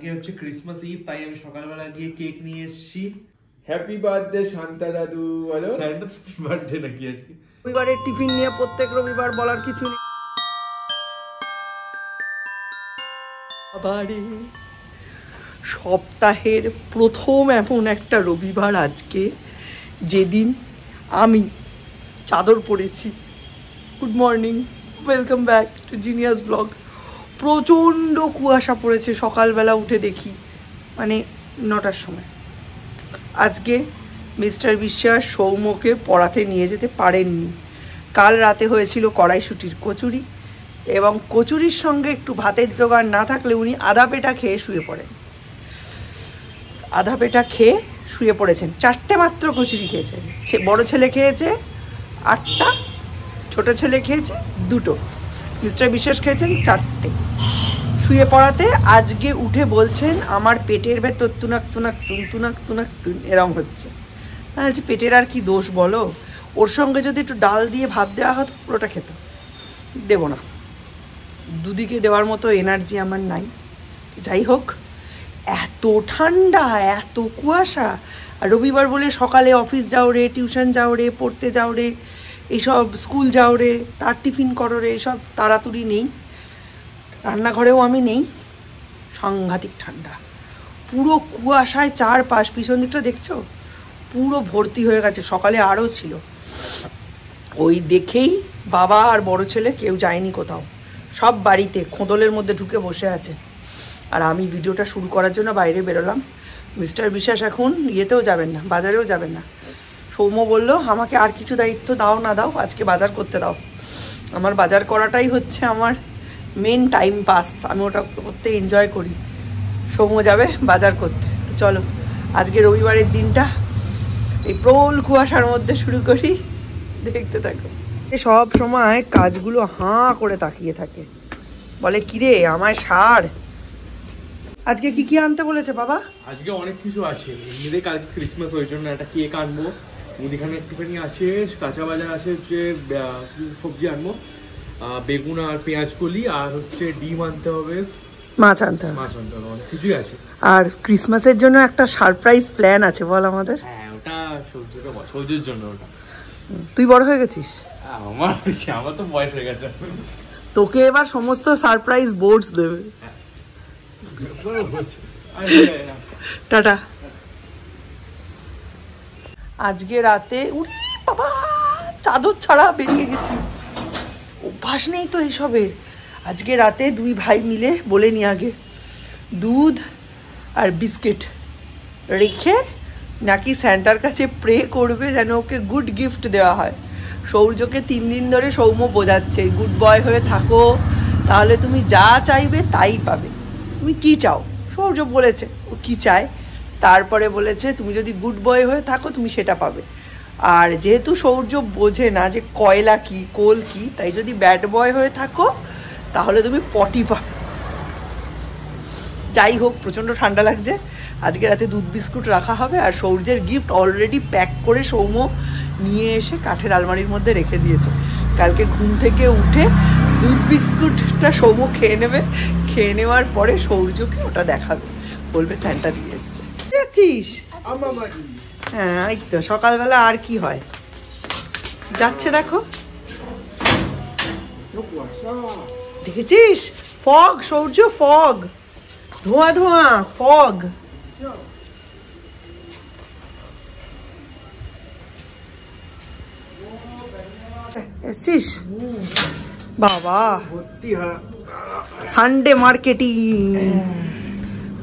আজকে হচ্ছে Christmas eve, তাই আমি সকালবেলা গিয়ে কেক নিয়ে এসেছি। হ্যাপি বার্থডে শান্তা দাদু। বলো স্যান্টা বার্থডে নাকি আজকে? রবিবারের টিফিন নিয়ে প্রত্যেক রবিবার বলার কিছু নেই। আবারে সপ্তাহের প্রথম এমন একটা রবিবার আজকে, যেদিন আমি চাদর পরেছি। Good morning, welcome back to genius blog. প্রচণ্ড কুয়াশা পড়েছে, সকালবেলা উঠে দেখি মানে 9টার সময়। আজকে মিস্টার বিশ্বাস সৌম্যকে পড়াতে নিয়ে যেতে পারেননি। কাল রাতে হয়েছিল কড়াইশুঁটির কচুরি, এবং কচুরির সঙ্গে একটু ভাতের জোগাড় না থাকলে উনি আধা পেটা খেয়ে শুয়ে পড়েন। আধা পেটা খেয়ে শুয়ে পড়েছেন। 4টে মাত্র কচুরি খেয়েছে। বড় ছেলে খেয়েছে 8টা, ছোটো ছেলে খেয়েছে 2টো, মিস্টার বিশ্বাস খেয়েছেন 4টে। শুয়ে পড়াতে আজকে উঠে বলছেন আমার পেটের ভেতর তুনাক তুনাক তুন তুনাক তুনাক তুন এরম হচ্ছে। বলছি পেটের আর কি দোষ বলো, ওর সঙ্গে যদি একটু ডাল দিয়ে ভাত দেওয়া হতো পুরোটা খেত। দেবো না, দুদিকে দেওয়ার মতো এনার্জি আমার নাই। যাই হোক, এত ঠান্ডা, এত কুয়াশা, আর রবিবার বলে সকালে অফিস যাও রে, টিউশন যাও রে, পড়তে যাও রে, এইসব স্কুল যাও রে, তার টিফিন করো রে, এসব তাড়াতাড়ি নেই। রান্নাঘরেও আমি নেই। সাংঘাতিক ঠান্ডা, পুরো কুয়াশায় চারপাশ। পিছন দিকটা দেখছো পুরো ভর্তি হয়ে গেছে, সকালে আরও ছিল। ওই দেখেই বাবা আর বড় ছেলে কেউ যায়নি কোথাও, সব বাড়িতে খোঁদলের মধ্যে ঢুকে বসে আছে। আর আমি ভিডিওটা শুরু করার জন্য বাইরে বেরোলাম। মিস্টার বিশ্বাস এখন ইয়েতেও যাবেন না, বাজারেও যাবেন না। সৌম্য বলল আমাকে আর কিছু দায়িত্ব দাও না দাও, আজকে বাজার করতে দাও। আমার বাজার করাটাই হচ্ছে আমার মেন টাইম পাস, আমি ওটা করতে এনজয় করি। সৌম্য যাবে বাজার করতে। তো চলো আজকে রবিবারের দিনটা এই প্রবল কুয়াশার মধ্যে শুরু করি, দেখতে থাকো। সব সময় কাজগুলো হাঁ করে তাকিয়ে থাকে, বলে কিরে আমায় সার। আজকে কি কি আনতে বলেছে বাবা? আজকে অনেক কিছু আছে এমনিতেই, কালকে ক্রিসমাস, ওই জন্য একটা কেক আনবো, মুদিখানা একটুখানি আছে, কাঁচা বাজার আছে, হচ্ছে সবজি আনবো, বেগুন আর পেঁয়াজ কলি, আর হচ্ছে ডিম আনতে হবে, মাছ আনতে হবে, অনেক কিছুই আছে। আর ক্রিসমাসের জন্য একটা সারপ্রাইজ প্ল্যান আছে বল আমাদের। হ্যাঁ, ওটা সৌর্যের জন্য। ওটা তুই বড় হয়ে গেছিস, আমার তো বয়স হয়ে গেছে। তোকে এবার সমস্ত সারপ্রাইজ বোর্ডস দেবে। টাটা। আজকে রাতে উড়ি বাবা চাদর ছাড়া বেরিয়ে গেছি, অভ্যাস নেই তো এইসবের। আজকে রাতে দুই ভাই মিলে বলে নি আগে দুধ আর বিস্কিট রেখে নাকি স্যান্টার কাছে প্রে করবে যেন ওকে গুড গিফট দেওয়া হয়। সৌর্যকে 3 দিন ধরে সৌম্য বোঝাচ্ছে গুড বয় হয়ে থাকো, তাহলে তুমি যা চাইবে তাই পাবে। তুমি কি চাও? সৌর্য বলেছে ও কি চায়, তারপরে বলেছে তুমি যদি গুড বয় হয়ে থাকো তুমি সেটা পাবে। আর যেহেতু সৌর্য বোঝে না যে কয়লা কি কোল কি, তাই যদি ব্যাড বয় হয়ে থাকো তাহলে তুমি পটি পাবে। যাই হোক, প্রচণ্ড ঠান্ডা লাগছে। আজকে রাতে দুধ বিস্কুট রাখা হবে, আর সৌর্যের গিফট অলরেডি প্যাক করে সৌম্য নিয়ে এসে কাঠের আলমারির মধ্যে রেখে দিয়েছে। কালকে ঘুম থেকে উঠে দুধ বিস্কুটটা সৌম্য খেয়ে নেবে, খেয়ে নেওয়ার পরে সৌর্যকে ওটা দেখাবে, বলবে স্যান্টা দিয়ে এসছে। যাচ্ছিস? হ্যাঁ, এই তো সকালবেলা আর কি হয়, যাচ্ছে দেখো। দেখেছিস ফগ সৌর্য, ফগ, ধোঁয়া ধোঁয়া ফগ। এসছিস বাবা, সানডে মার্কেটিং।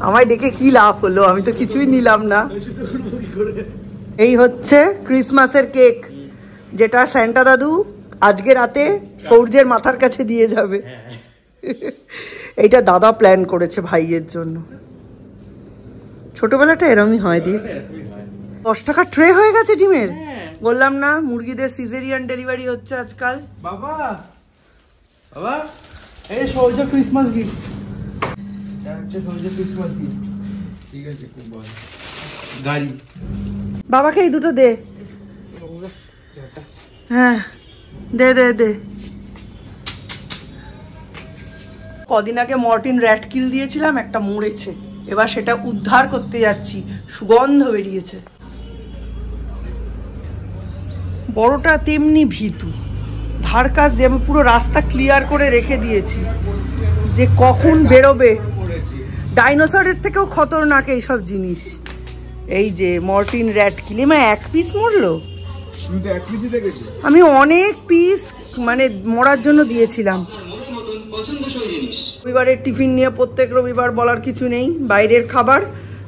আমায় ডেকে কি লাভ হলো, আমি তো কিছুই নিলাম না। এই হচ্ছে ক্রিসমাসের কেক, যেটা স্যান্টা দাদু আজকে রাতে সৌর্যের মাথার কাছে দিয়ে যাবে। এইটা দাদা প্ল্যান করেছে ভাইয়ের জন্য। ছোটবেলাটা এরমই হয় দীপ। 10 টাকা ট্রে হয়ে গেছে ডিমের। বললাম না মুরগিদের সিজারিয়ান ডেলিভারি হচ্ছে আজকাল। বাবা বাবা, এই Shaurya Christmas gift, Shaurya Christmas gift. ঠিক আছে, খুব ভালো। গাড়ি বাবাকে এই দুটো দে। হ্যাঁ দে দে দে। কদিন আগে মর্টিন র্যাট কিল দিয়েছিলাম, একটা মরেছে। এবার সেটা উদ্ধার করতে যাচ্ছি, সুগন্ধ বেরিয়েছে। বড়টা তেমনি ভীতু, ধার কাছ দিয়ে আমি পুরো রাস্তা ক্লিয়ার করে রেখে দিয়েছি যে কখন বেরোবে। ডাইনোসরের থেকেও খতরনাক এইসব জিনিস। এই যে মর্টিন র্যাট কিলিমা 1 পিস মরলো। আমি অনেক পিস মানে মরার জন্য দিয়েছিলাম। রবিবারের টিফিন নিয়ে প্রত্যেক রবিবার বলার কিছু নেই, বাইরের খাবার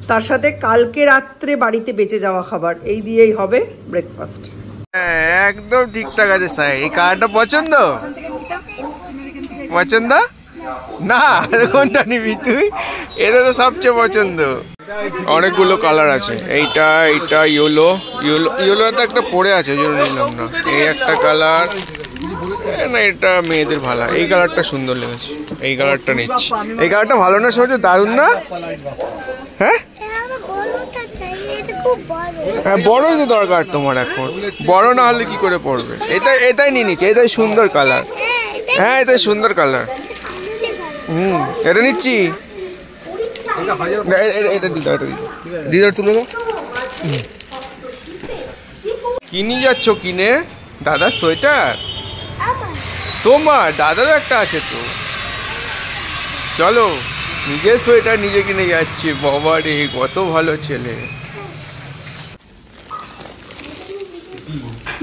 তার সাথে কালকে রাত্রে বাড়িতে বেঁচে যাওয়া খাবার, এই দিয়েই হবে ব্রেকফাস্ট। একদম ঠিকঠাক আছে স্যার। এই কালারটা পছন্দ? পছন্দ না, কোনটা নিবি তুই? এটা তো সবচেয়ে পছন্দ। অনেকগুলো কালার আছে, এইটা এইটা ইয়েলো ইয়েলো ইয়েলো তো একটা পড়ে আছে, জন্য নিলাম না। এই একটা কালার না, এটা মেয়েদের ভালো, এই কালারটা সুন্দর লেগেছে, এই কালারটা নিচ্ছি। এই কালারটা ভালো না সহজে, দারুণ না? হ্যাঁ হ্যাঁ, বড়ই তো দরকার তোমার এখন, বড় না হলে কি করে পড়বে? এটাই নিয়ে নিচ্ছি, এটাই সুন্দর কালার। হ্যাঁ এটাই সুন্দর কালার। এটা নিচ্ছি। এটা দিদার তুলে দাও। কি নিয়ে যাচ্ছ কিনে? দাদার সোয়েটার? তোমার দাদারও একটা আছে তো। চলো, নিজের সোয়েটার নিজে কিনে যাচ্ছি। বাবা রে, কত ভালো ছেলে।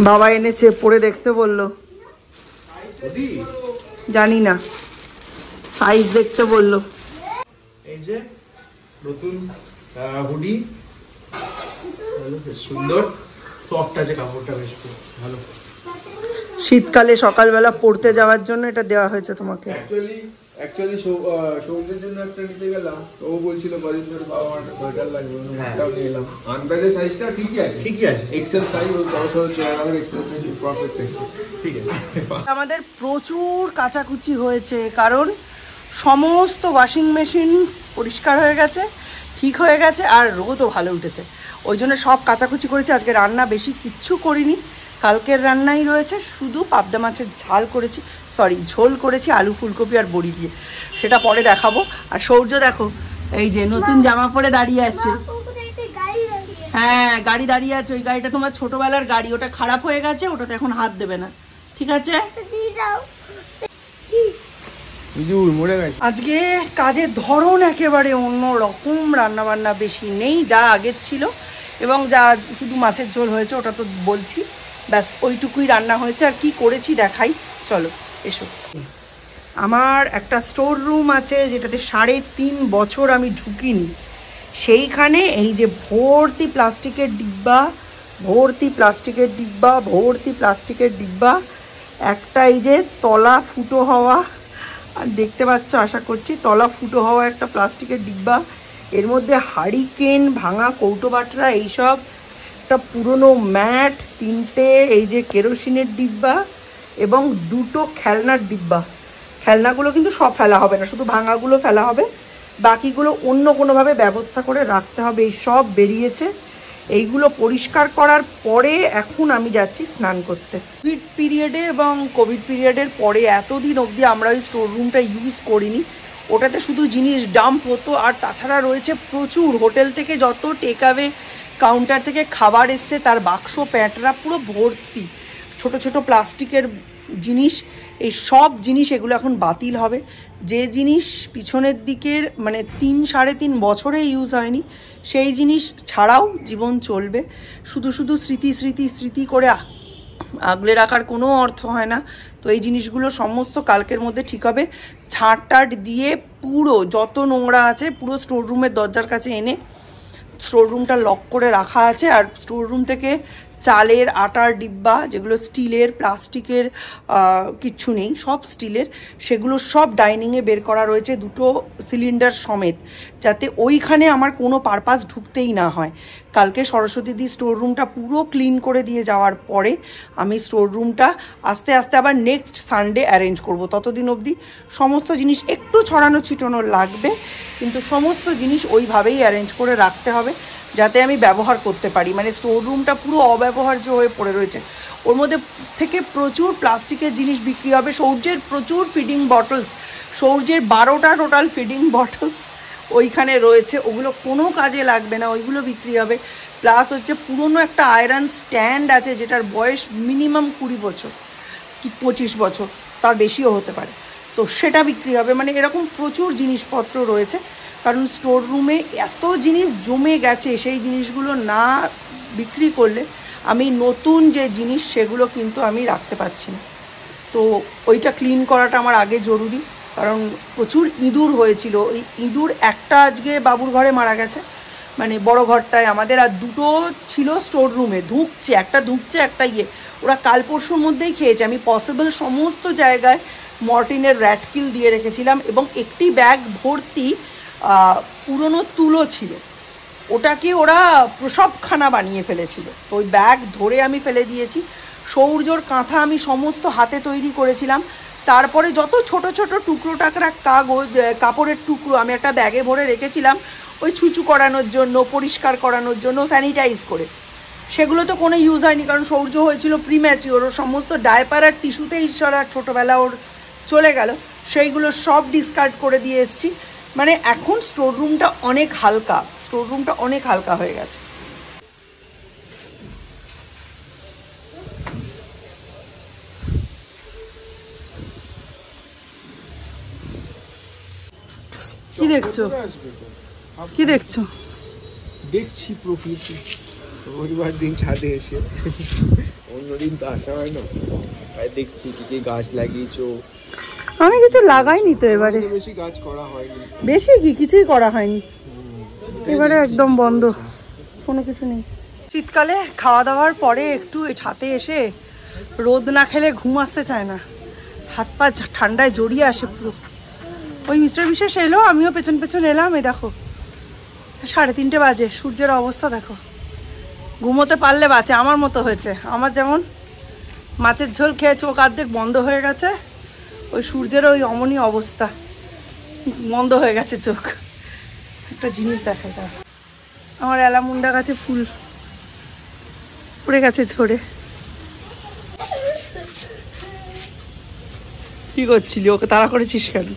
বাবা এনেছে, পরে দেখতে বললো। জানি না, সাইজ দেখতে বললো। এই যে নতুন হুডি, সুন্দর সফট আছে কাপড়টা, বেশ ভালো। শীতকালে সকালবেলা পড়তে যাওয়ার জন্য এটা দেওয়া হয়েছে তোমাকে। অ্যাকচুয়ালি সৌন্দর্যের জন্য একটা নিতে গেলাম, ও বলছিল কদিন ধরে বাবা আমার সোয়েটার লাগবে, ওটাও নিয়ে এলাম। আন্দাজের সাইজটা ঠিকই আছে, ঠিকই আছে। এক্সেল সাইজ, ওর 10 এক্সেল সাইজ পারফেক্ট আছে, ঠিক আছে। আমাদের প্রচুর কাচাকুচি হয়েছে, কারণ সমস্ত ওয়াশিং মেশিন পরিষ্কার হয়ে গেছে, ঠিক হয়ে গেছে, আর রোদও ভালো উঠেছে, ওই জন্য সব কাচাকুচি করেছি। আজকে রান্না বেশি কিচ্ছু করিনি, কালকের রান্নাই রয়েছে, শুধু পাবদা মাছের ঝোল করেছি আলু ফুলকপি আর বড়ি দিয়ে, সেটা পরে দেখাবো। আর সৌর্য দেখো, এই যে নতুন জামা পরে দাঁড়িয়ে আছে। হ্যাঁ গাড়ি দাঁড়িয়ে আছে, ওই গাড়িটা তোমার ছোটবেলার গাড়ি, ওটা খারাপ হয়ে গেছে, ওটাতে এখন হাত দেবে না, ঠিক আছে? আজকে কাজের ধরন একেবারে অন্য রকম, রান্নাবান্না বেশি নেই, যা আগের ছিল, এবং যা শুধু মাছের ঝোল হয়েছে ওটা তো বলছি, ব্যাস ওইটুকুই রান্না হয়েছে। আর কি করেছি দেখাই, চলো এসো। আমার একটা স্টোর রুম আছে যেটাতে 3.5 বছর আমি ঢুকিনি, সেইখানে এই যে ভর্তি প্লাস্টিকের ডিব্বা, একটা এই যে তলা ফুটো হওয়া, আর দেখতে পাচ্ছ আশা করছি, তলা ফুটো হওয়া একটা প্লাস্টিকের ডিব্বা, এর মধ্যে হারিকেন, ভাঙা কৌটো বাটরা, এইসব, একটা পুরনো ম্যাট, 3টে এই যে কেরোসিনের ডিব্বা, এবং 2টো খেলনার ডিব্বা। খেলনাগুলো কিন্তু সব ফেলা হবে না, শুধু ভাঙাগুলো ফেলা হবে, বাকিগুলো অন্য কোনোভাবে ব্যবস্থা করে রাখতে হবে। এই সব বেরিয়েছে, এইগুলো পরিষ্কার করার পরে এখন আমি যাচ্ছি স্নান করতে। কোভিড পিরিয়ডে এবং কোভিড পিরিয়ডের পরে এতদিন অবধি আমরা ওই স্টোর রুমটা ইউজ করিনি, ওটাতে শুধু জিনিস ডাম্প হতো, আর তাছাড়া রয়েছে প্রচুর হোটেল থেকে যত টেক অ্যাওয়ে কাউন্টার থেকে খাবার এসছে তার বাক্স প্যাঁটরা পুরো ভর্তি, ছোট ছোট প্লাস্টিকের জিনিস, এই সব জিনিস এগুলো এখন বাতিল হবে। যে জিনিস পিছনের দিকের মানে 3-3.5 বছরে ইউজ হয়নি, সেই জিনিস ছাড়াও জীবন চলবে। শুধু শুধু স্মৃতি করে আগলে রাখার কোনো অর্থ হয় না। তো এই জিনিসগুলো সমস্ত কালকের মধ্যে ঠিক হবে, ঝাঁট টাট দিয়ে পুরো যত নোংরা আছে পুরো স্টোর রুমের দরজার কাছে এনে স্টোর রুমটা লক করে রাখা আছে। আর স্টোর রুম থেকে চালের আটার ডিব্বা, যেগুলো স্টিলের, প্লাস্টিকের কিচ্ছু নেই, সব স্টিলের, সেগুলো সব ডাইনিংয়ে বের করা রয়েছে, 2টো সিলিন্ডার সমেত, যাতে ওইখানে আমার কোনো পারপাস ঢুকতেই না হয়। কালকে সরস্বতীদি স্টোর রুমটা পুরো ক্লিন করে দিয়ে যাওয়ার পরে আমি স্টোর রুমটা আস্তে আস্তে আবার নেক্সট সানডে অ্যারেঞ্জ করব। ততদিন অবধি সমস্ত জিনিস একটু ছড়ানো ছিটানো লাগবে, কিন্তু সমস্ত জিনিস ওইভাবেই অ্যারেঞ্জ করে রাখতে হবে যাতে আমি ব্যবহার করতে পারি। মানে স্টোর রুমটা পুরো অব্যবহার্য হয়ে পড়ে রয়েছে, ওর মধ্যে থেকে প্রচুর প্লাস্টিকের জিনিস বিক্রি হবে। সৌর্যের প্রচুর ফিডিং বটলস, সৌর্যের 12টা টোটাল ফিডিং বটলস ওইখানে রয়েছে, ওগুলো কোনো কাজে লাগবে না, ওইগুলো বিক্রি হবে। প্লাস হচ্ছে পুরনো একটা আয়রন স্ট্যান্ড আছে যেটার বয়স মিনিমাম 20 বছর কি 25 বছর, তার বেশিও হতে পারে, তো সেটা বিক্রি হবে। মানে এরকম প্রচুর জিনিসপত্র রয়েছে, কারণ স্টোর রুমে এত জিনিস জমে গেছে, সেই জিনিসগুলো না বিক্রি করলে আমি নতুন যে জিনিস সেগুলো কিন্তু আমি রাখতে পারছি না। তো ওইটা ক্লিন করাটা আমার আগে জরুরি, কারণ প্রচুর ইঁদুর হয়েছিল। ওই ইঁদুর একটা আজকে বাবুর ঘরে মারা গেছে, মানে বড় ঘরটায় আমাদের, আর দুটো ছিল স্টোর রুমে, ঢুকছে একটা ওরা কাল পরশুর মধ্যেই খেয়েছে। আমি পসিবল সমস্ত জায়গায় মর্টিনের র্যাট কিল দিয়ে রেখেছিলাম, এবং একটি ব্যাগ ভর্তি পুরনো তুলো ছিল, ওটাকে ওরা প্রসবখানা বানিয়ে ফেলেছিল। তো ওই ব্যাগ ধরে আমি ফেলে দিয়েছি। সৌর্যর কাঁথা আমি সমস্ত হাতে তৈরি করেছিলাম, তারপরে যত ছোট ছোট টুকরো টাকরা কাপড়ের টুকরো আমি একটা ব্যাগে ভরে রেখেছিলাম, ওই ছুঁচু করানোর জন্য, পরিষ্কার করানোর জন্য, স্যানিটাইজ করে। সেগুলো তো কোনো ইউজ হয়নি, কারণ সৌর্য হয়েছিল প্রিম্যাচিওর, ওর সমস্ত ডায়পার আর টিস্যুতেই সারা ছোটোবেলা ওর চলে গেল, সেইগুলো সব ডিসকার্ড করে দিয়ে এসেছি। মানে এখন স্টোর রুমটা অনেক হালকা হয়ে গেছে। কি দেখছো? দেখছি প্রকৃতি। রবিবার দিন ছাদে এসে, অন্যদিন তো আসা হয় না, তাই দেখছি কি কি গাছ লাগিয়েছো। আমি কিছু লাগাইনি তো এবারে, বেশি গাছ করা হয়নি। বেশি কি কিছুই করা হয়নি এবারে, একদম বন্ধ, কোনো কিছু নেই। শীতকালে খাওয়া দাওয়ার পরে একটু ছাদে এসে রোদ না খেলে ঘুম আসতে চায় না, হাত পা ঠান্ডায় জড়িয়ে আসে পুরো। ওই মিস্টার বিশেষ এলো, আমিও পেছন পেছন এলাম। এই দেখো 3:30 বাজে, সূর্যের অবস্থা দেখো। ঘুমোতে পারলে বাঁচে, আমার মতো হয়েছে। আমার যেমন মাছের ঝোল খেয়ে চোখ অর্ধেক বন্ধ হয়ে গেছে, ওই সূর্যের ওই অমনি অবস্থা, বন্ধ হয়ে গেছে চোখ। একটা জিনিস দেখায়, তার আমার অ্যালামুন্ডা গাছে ফুল পড়ে গেছে ঝরে। কি করছিলি? ওকে তাড়া করেছিস কেন?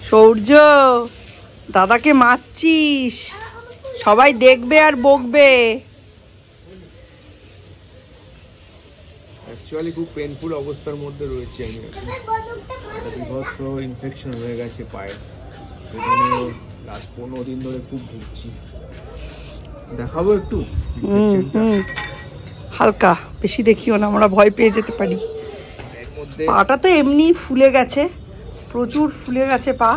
সৌর্য, দাদাকে মারছিস, সবাই দেখবে আর বকবে। অ্যাকচুয়ালি খুব পেইনফুল অবস্থার মধ্যে রয়েছে আমি এখন। একটা বিভৎস ইনফেকশন হয়ে গেছে পায়ে, এখানে লাস্ট 15 দিন ধরে খুব ভুগছি। দেখাবো একটু হালকা, বেশি দেখিও না, আমরা ভয় পেয়ে যেতে পারি। পাটা তো এমনি ফুলে গেছে, প্রচুর ফুলে গেছে পা,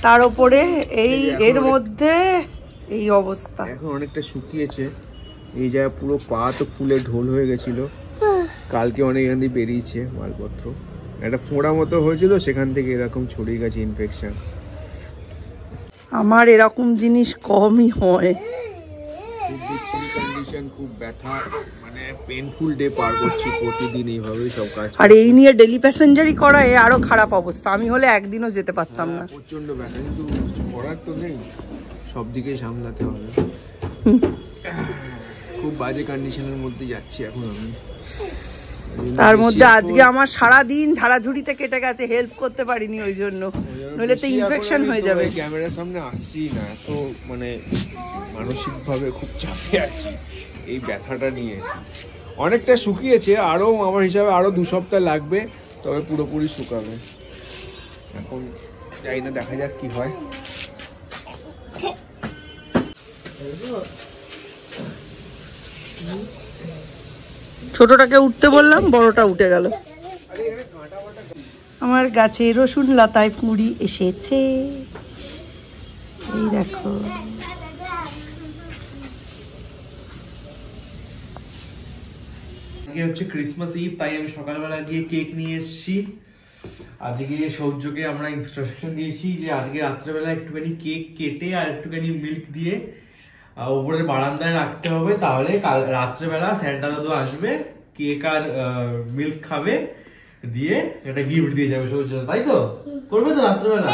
তার উপরে এই এর মধ্যে এই অবস্থা। এখন অনেকটা শুকিয়েছে, এই জায়গা পুরো পা তো ফুলে ঢোল হয়ে গেছিল। কালকে অনেক এখান দিয়ে বেরিয়েছে মালপত্র, একটা ফোঁড়া মতো হয়েছিল, সেখান থেকে এরকম ছড়িয়ে গেছে ইনফেকশন। আমার এরকম জিনিস কমই হয়। কন্ডিশন, খুব ব্যথা, মানে পেইনফুল ডে পার করছি প্রতিদিন এইভাবেই সব কাজ। আর এই নিয়ে ডেলি প্যাসেঞ্জারি করা আরো খারাপ অবস্থা। আমি হলে একদিনও যেতে পারতাম না। প্রচন্ড ব্যথা, কিন্তু করার তো নেই, সব দিকে সামলাতে হবে। খুব বাজে কন্ডিশনের মধ্যে যাচ্ছি এখন আমি। তার মধ্যে আজকে আমার সারা দিন ঝাড়াঝুড়িতে কেটে গেছে, হেল্প করতে পারিনি ওই জন্য, নইলে তো ইনফেকশন হয়ে যাবে। ক্যামেরার সামনে আসছি না তো, মানে মানসিক ভাবে খুব চাপে আছি এই ব্যথাটা নিয়ে। অনেকটা শুকিয়েছে, আরো আমার হিসাবে আরো 2 সপ্তাহ লাগবে, তবে পুরোপুরি শুকাবে। এখন যাই না, দেখা যাক কি হয়। ছোটটাকে উঠতে বললাম, বড়টা উঠে গেল। আমার গাছে রসুন লতায় কুঁড়ি এসেছে, এই দেখো। আজকে হচ্ছে ক্রিসমাস ইভ, তাই আমি সকালবেলা গিয়ে কেক নিয়ে এসেছি। আজকে সৌর্যকে আমরা ইনস্ট্রাকশন দিয়েছি যে আজকে রাত্রেবেলা একটুখানি কেক কেটে আর একটুখানি মিল্ক দিয়ে উপরের বারান্দায় রাখতে হবে, তাহলে কাল রাত্রেবেলা স্যান্টা দাদু আসবে, কেক আর মিল্ক খাবে, দিয়ে একটা গিফট দিয়ে যাবে সৌর্য, তাই তো? করবে তো রাত্রেবেলা?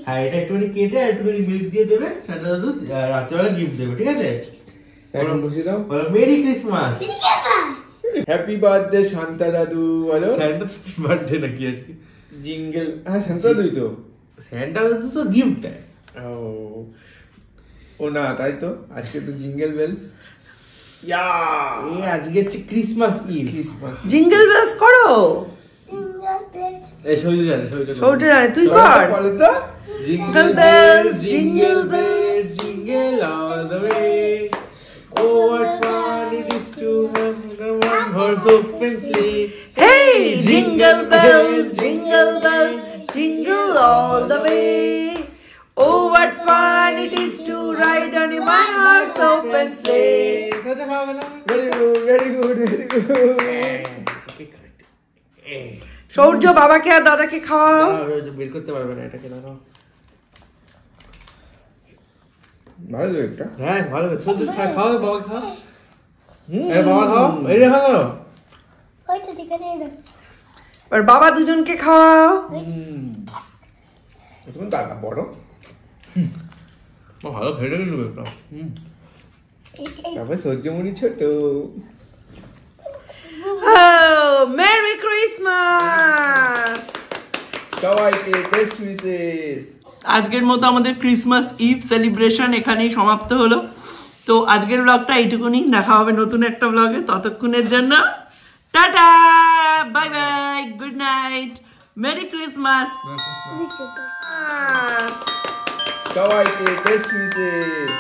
হ্যাঁ, এটা একটুখানি কেটে আর একটুখানি মিল্ক দিয়ে দেবে, স্যান্টা দাদু রাত্রেবেলা গিফট দেবে, ঠিক আছে? Merry Christmas, happy birthday Shanta দাদু। বলো, স্যান্টা বার্থডে নাকি আজকে? জিঙ্গেল, হ্যাঁ সান্তা দুই তো। স্যান্টা তো গিফট দেয়। ও না, তাই তো আজকে তো জিঙ্গেল বেলস। এই আজকে হচ্ছে Christmas eve. Christmas jingle bells করো। এই সৌর্য জানে, সৌর্য জানে, তুই কর। বলো তো। Jingle bells, jingle bells, jingle all the way. Oh, what fun it is to have the one horse open sleigh. Hey, jingle bells, jingle bells, jingle all the way. Oh, what fun it is to ride on a one-horse open sleigh. Very good, very good, very good. Shaurya বাবাকে আর দাদাকে খাওয়াও। বের করতে পারবে না এটাকে, দেখো। ভালো একটা। হ্যাঁ ভালো, সৌর্য খাও, বাবা খাও। এই বাবা খাও, এই রে খাও। আর বাবা দুজনকে খাওয়াও। তুমি দাদা বড়। ভালো খেয়ে নিল একটা। তারপর সূর্যমণি ছোট। Merry Christmas. সবাইকে বেস্ট উইশেস। আজকের মতো আমাদের ক্রিসমাস ইভ সেলিব্রেশন এখানেই সমাপ্ত হলো। তো আজকের ব্লগটা এইটুকুনি, দেখা হবে নতুন একটা ব্লগে। ততক্ষণের জন্য tata, bye bye, good night, merry Christmas. সবাইকে বেস্ট উইশেস।